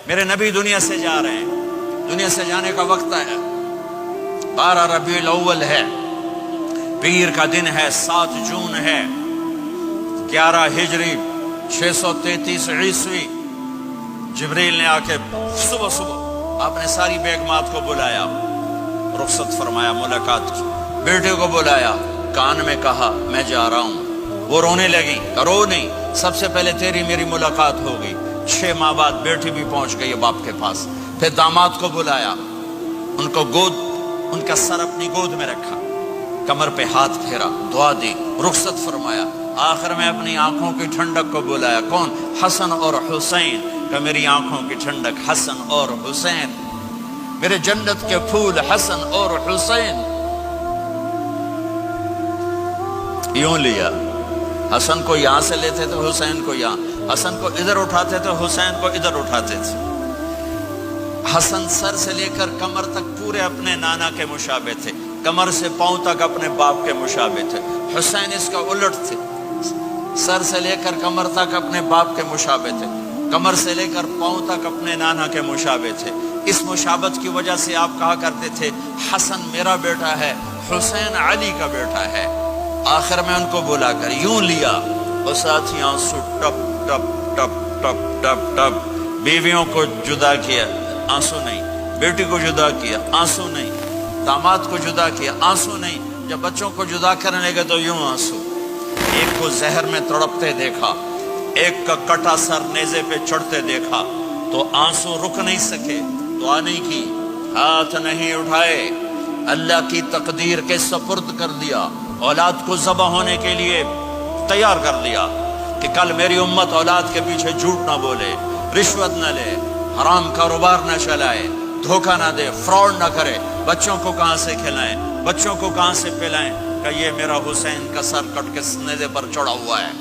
میرے نبی دنیا سے جا رہے ہیں، دنیا سے جانے کا وقت ہے، 12 ربیع الاول ہے، پیر کا دن ہے، 7 جون ہے، 11 ہجری 633 عیسوی۔ جبریل نے آ کے صبح صبح آپ نے ساری بیگمات کو بلایا، رخصت فرمایا، ملاقات کی، بیٹے کو بلایا، کان میں کہا میں جا رہا ہوں۔ وہ رونے لگی، رو نہیں، سب سے پہلے تیری میری ملاقات ہوگی۔ 6 ماہ بعد بیٹی بھی پہنچ گئی باپ کے پاس۔ پھر داماد کو بلایا، ان کو ان کا سر اپنی گود میں رکھا، کمر پہ ہاتھ پھیرا، دعا دی، رخصت فرمایا۔ آخر میں اپنی آنکھوں کی ٹھنڈک کو بلایا، کون؟ حسن اور حسین، کہ میری آنکھوں کی ٹھنڈک حسن اور حسین، میرے جنت کے پھول حسن اور حسین۔ یوں لیا، حسن کو یہاں سے لیتے تھے، حسین کو یہاں، حسن کو ادھر اٹھاتے تھے، حسین کو ادھر اٹھاتے تھے۔ حسن سر سے لے کر کمر تک پورے اپنے نانا کے مشابہ تھے، کمر سے پاؤں تک اپنے باپ کے مشابہ تھے۔ حسین اس کا الٹ تھے، سر سے لے کر کمر تک اپنے باپ کے مشابہ تھے، کمر سے لے کر پاؤں تک اپنے نانا کے مشابہ تھے۔ اس مشابہت کی وجہ سے آپ کہا کرتے تھے حسن میرا بیٹا ہے، حسین علی کا بیٹا ہے۔ آخر میں ان کو بلا کر یوں لیا، اور ساتھ ہی آنسو ٹپ ٹپ ٹپ ٹپ ٹپ ٹپ۔ بیویوں کو جدا کیا، آنسو نہیں، بیٹی کو جدا کیا، آنسو نہیں، داماد کو جدا کیا، آنسو نہیں، جب بچوں کو جدا کرنے لگے تو یوں آنسو۔ ایک کو زہر میں تڑپتے دیکھا، ایک کا کٹا سر نیزے پہ چڑھتے دیکھا تو آنسو رک نہیں سکے، دعا نہیں کی، ہاتھ نہیں اٹھائے، اللہ کی تقدیر کے سپرد کر دیا، اولاد کو ذبح ہونے کے لیے تیار کر دیا کہ کل میری امت اولاد کے پیچھے جھوٹ نہ بولے، رشوت نہ لے، حرام کاروبار نہ چلائے، دھوکہ نہ دے، فراڈ نہ کرے۔ بچوں کو کہاں سے کھلائیں، بچوں کو کہاں سے پلائیں، کہ یہ میرا حسین کا سر کٹ کے نیزے پر چڑھا ہوا ہے۔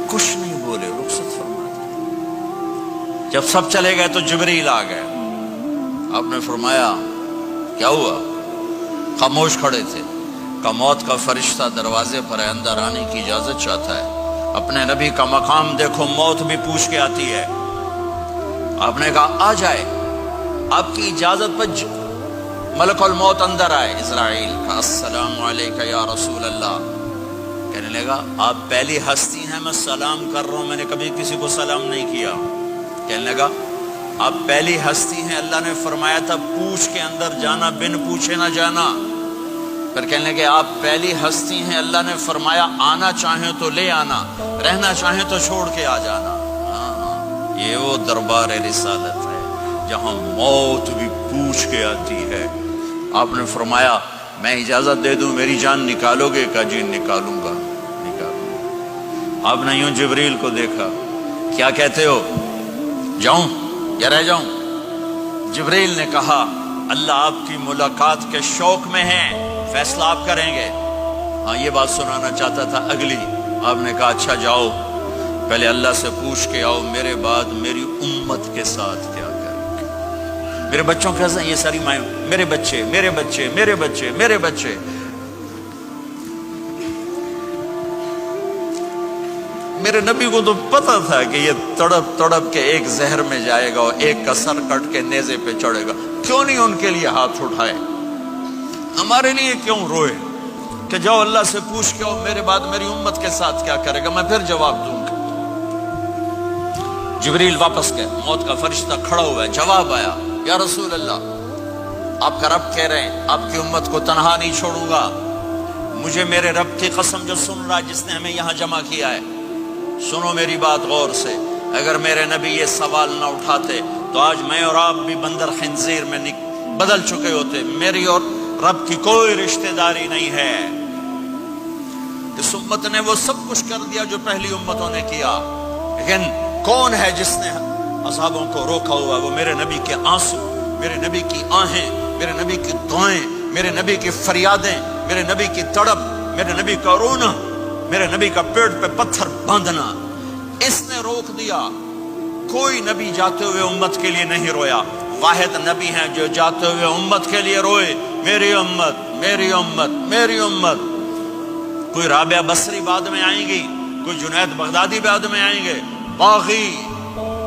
کچھ نہیں بولے، رخصت فرما دی۔ جب سب چلے گئے تو جبریل آ گئے، آپ نے فرمایا کیا ہوا؟ خاموش کھڑے تھے، کہ موت کا فرشتہ دروازے پر ہے، اندر آنے کی اجازت چاہتا ہے۔ اپنے نبی کا مقام دیکھو، موت بھی پوچھ کے آتی ہے۔ آپ نے کہا آ جائے، آپ کی اجازت پر ملک الموت اندر آئے۔ اسرائیل کا السلام علیکہ یا رسول اللہ، کہنے لگا آپ پہلی ہستی ہیں، میں سلام کر رہا ہوں، میں نے کبھی کسی کو سلام نہیں کیا۔ کہنے لگا آپ پہلی ہستی ہیں، اللہ نے فرمایا تھا پوچھ کے اندر جانا، بن پوچھے نہ جانا۔ پھر کہنے لگے آپ پہلی ہستی ہیں، اللہ نے فرمایا آنا چاہیں تو لے آنا، رہنا چاہیں تو چھوڑ کے آ جانا۔ یہ وہ دربار رسالت ہے جہاں موت بھی پوچھ کے آتی ہے۔ آپ نے فرمایا میں اجازت دے دوں میری جان نکالو گے؟ کہ جی نکالوں گا، نکالوں گا۔ آپ نے یوں جبریل کو دیکھا، کیا کہتے ہو، جاؤں یا رہ جاؤں؟ جبریل نے کہا اللہ آپ کی ملاقات کے شوق میں ہے، فیصلہ آپ کریں گے۔ ہاں یہ بات سنانا چاہتا تھا اگلی۔ آپ نے کہا اچھا جاؤ، پہلے اللہ سے پوچھ کے آؤ میرے بعد میری امت کے ساتھ کیا کریں گے، میرے بچوں کے ساتھ۔ یہ ساری مائیں، میرے بچے میرے بچے میرے بچے میرے بچے۔ میرے نبی کو تو پتا تھا کہ یہ تڑپ تڑپ کے ایک زہر میں جائے گا اور ایک کا سر کٹ کے نیزے پہ چڑھے گا، کیوں نہیں ان کے لیے ہاتھ اٹھائے؟ ہمارے لیے کیوں روئے کہ جاؤ اللہ سے پوچھ کے آؤ میرے بعد میری امت کے ساتھ کیا کرے گا، میں پھر جواب دوں گا۔ جبریل واپس گئے، موت کا فرشتہ کھڑا ہوا ہے، جواب آیا یا رسول اللہ آپ کا رب کہہ رہے ہیں آپ کی امت کو تنہا نہیں چھوڑوں گا۔ مجھے میرے رب کی قسم جو سن رہا جس نے ہمیں یہاں جمع کیا ہے، سنو میری بات غور سے، اگر میرے نبی یہ سوال نہ اٹھاتے تو آج میں اور آپ بھی بندر خنزیر میں بدل چکے ہوتے۔ میری اور رب کی کوئی رشتہ داری نہیں ہے۔ اس امت نے وہ سب کچھ کر دیا جو پہلی امتوں نے کیا، لیکن کون ہے جس نے اصحابوں کو روکا ہوا؟ وہ میرے نبی کے آنسو، میرے نبی کی آہیں، میرے نبی کی دعائیں، میرے نبی کی فریادیں، میرے نبی کی تڑپ، میرے نبی کا رونا، میرے نبی کا پیٹ پہ پتھر باندھنا، اس نے روک دیا۔ کوئی نبی جاتے ہوئے امت کے لیے نہیں رویا، واحد نبی ہیں جو جاتے ہوئے امت کے لیے روئے، میری امت میری امت میری امت۔ کوئی رابعہ بصری بعد میں آئیں گی، کوئی جنید بغدادی بعد میں آئیں گے، باغی